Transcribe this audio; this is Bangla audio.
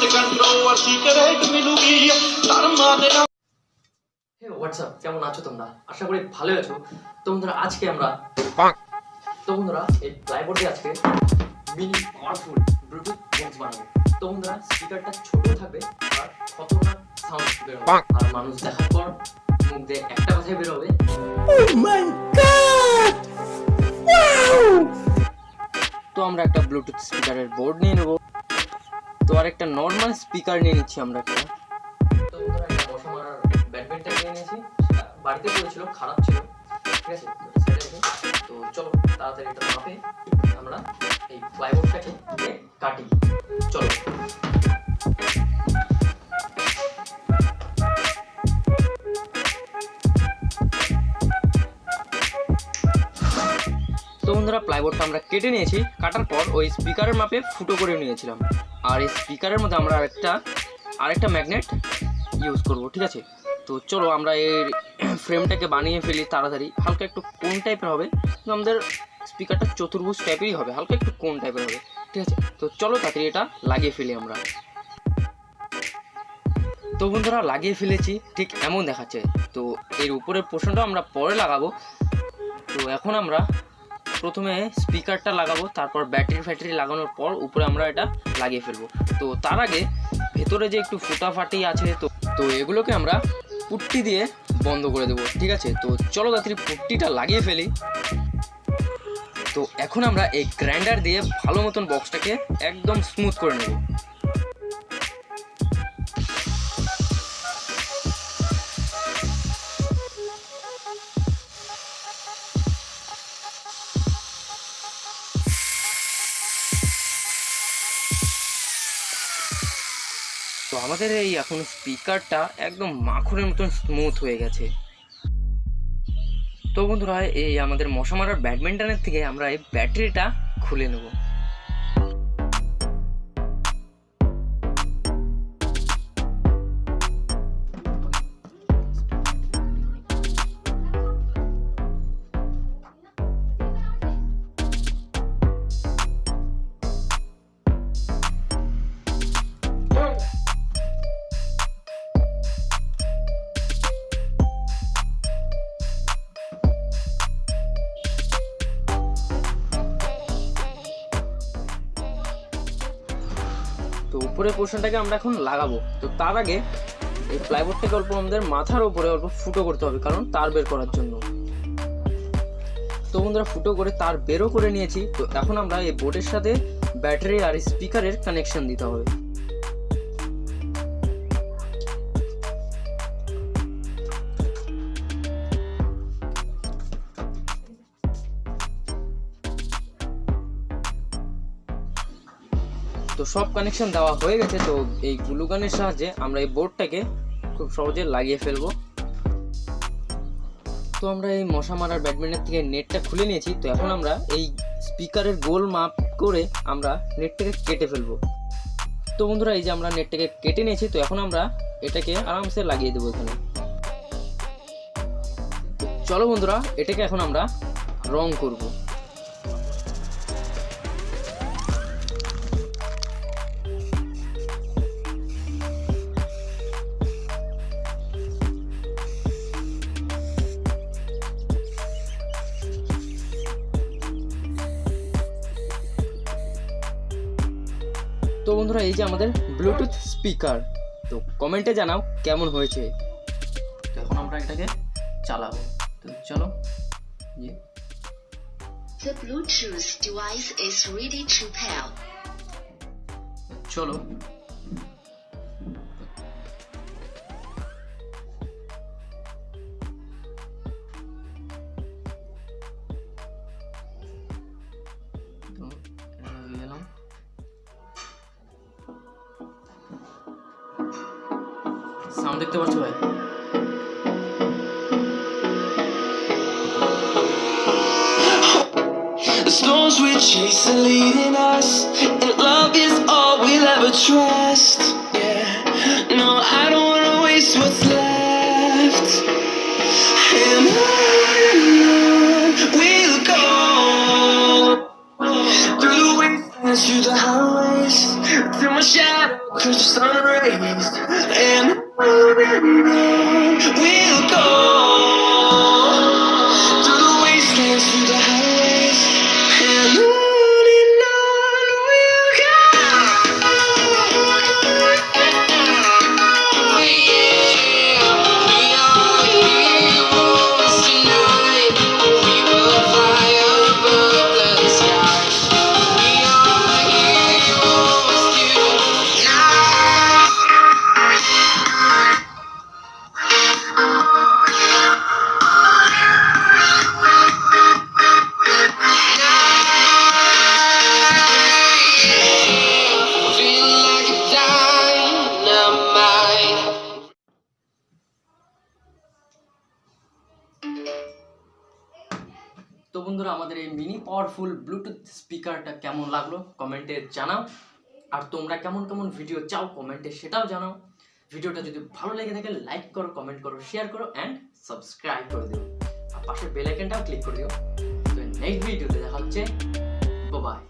হে হোয়াটসঅ্যাপ, কেমন আছো তোমরা? আশা করি ভালো আছো। তো বন্ধুরা আজকে আমরা এই প্লাইবোর্ড দিয়ে আজকে মিনি পাওয়ারফুল ব্লুটুথ বক্স বানাবো। তো বন্ধুরা স্পিকারটা ছোট থাকবে আর খতরনাক সাউন্ড বের হবে, আর মানুষ দেখার পর মুখ দিয়ে একটা কথাই বের হবে, ও মাই গড ওয়াও। তো আমরা একটা ব্লুটুথ স্পিকারের বোর্ড নিয়ে নেব। তো আর একটা নর্মাল স্পিকার নিয়ে নিচ্ছি আমরা একটা। তো বন্ধুরা একটা বসা মারার ব্যাডমিন্টন নিয়ে নিয়েছি, সেটা বাড়িতে পড়েছিল, খারাপ ছিল, ঠিক আছে। তো চলো তাড়াতাড়ি এটা মাপে আমরা এই প্লাইবোর্ডটাকে কাটি। চলো। তো বন্ধুরা প্লাইবোর্ডটা আমরা কেটে নিয়েছি, কাটার পর ওই স্পিকারের মাপে ফুটো করে নিয়েছিলাম। আর এই স্পিকারের মধ্যে আমরা আরেকটা ম্যাগনেট ইউজ করব, ঠিক আছে। তো চলো আমরা এর ফ্রেমটাকে বানিয়ে ফেলি তাড়াতাড়ি। হালকা একটু কোন টাইপের হবে, আমাদের স্পিকারটা চতুর্ভুজ টাইপেরই হবে, হালকা একটু কোন টাইপের হবে, ঠিক আছে। তো চলো তাড়াতাড়ি এটা লাগিয়ে ফেলি আমরা। তো বন্ধুরা লাগিয়ে ফেলেছি, ঠিক এমন দেখাচ্ছে। তো এর উপরের পোর্শনটা আমরা পরে লাগাবো। তো এখন আমরা প্রথমে স্পিকারটা লাগাবো, তারপর ব্যাটারি লাগানোর পর উপরে আমরা এটা লাগিয়ে ফেলবো। তো তার আগে ভেতরে যে একটু ফুটাফাটি আছে, তো এগুলোকে আমরা পুট্টি দিয়ে বন্ধ করে দেবো, ঠিক আছে। তো চলো তাড়াতাড়ি পুট্টিটা লাগিয়ে ফেলি। তো এখন আমরা এই গ্রাইন্ডার দিয়ে ভালো মতন বক্সটাকে একদম স্মুথ করে নেব। তো আমাদের এই এখন স্পিকারটা একদম মাখনের মতন স্মুথ হয়ে গেছে। তো বন্ধুরা এই আমাদের মশা মারার ব্যাডমিন্টনের থেকে আমরা এই ব্যাটারিটা খুলে নেব। তো উপরের পোর্শনটাকে আমরা এখন লাগাবো। তো তার আগে এই প্লাইবোর্ডটাকে অল্প আমাদের মাথার উপরে অল্প ফুটো করতে হবে, কারণ তার বের করার জন্য। তো বন্ধুরা ফুটো করে তার বেরও করে নিয়েছি। তো এখন আমরা এই বোর্ডের সাথে ব্যাটারি আর স্পিকারের কানেকশন দিতে হবে। তো সব কানেকশন দেওয়া হয়ে গেছে। তো এই গ্লু গানের সাহায্যে আমরা এই বোর্ডটাকে খুব সহজে লাগিয়ে ফেলবো। তো আমরা এই মশা মারার ব্যাডমিন্টন থেকে নেটটা খুলে নিয়েছি। তো এখন আমরা এই স্পিকারের গোল মাপ করে আমরা নেটটাকে কেটে ফেলবো। তো বন্ধুরা এই যে আমরা নেটটাকে কেটে নিয়েছি। তো এখন আমরা এটাকে আরামসে লাগিয়ে দেবো এখানে। চলো বন্ধুরা এটাকে এখন আমরা রং করব। তো বন্ধুরা এই যে আমাদের ব্লুটুথ স্পিকার, তো কমেন্টে জানাও কেমন হয়েছে। তো এখন আমরা এটাকে চালাবো। তো চলো। The Bluetooth device is ready to pair. চলো। সাউন্ড দেখতে পাচ্ছ ভাই? The storms we chase are leading us, and love is all we'll ever trust. Yeah, no, I don't wanna waste what's left. And on we'll go, through the wastelands, through the highways, till my shadow shadow, 'cause the sun rays, and we'll go through the wastelands, through the highways, and on we'll go. We are heroes tonight. We will fly above the sky. We are heroes tonight. Feel like a dynamite. তো বন্ধুরা, আমাদের এই মিনি পাওয়ারফুল ব্লুটুথ স্পিকারটা কেমন লাগলো কমেন্টে জানাও। আর তোমরা কেমন কেমন ভিডিও চাও কমেন্টে সেটাও জানাও। ভিডিওটা যদি ভালো লেগে থাকে লাইক করো, কমেন্ট করো, শেয়ার করো অ্যান্ড সাবস্ক্রাইব করে দিও। আর পাশে বেল আইকনটাও ক্লিক করে দিও। তো নেক্সট ভিডিওতে দেখা হচ্ছে। বাই।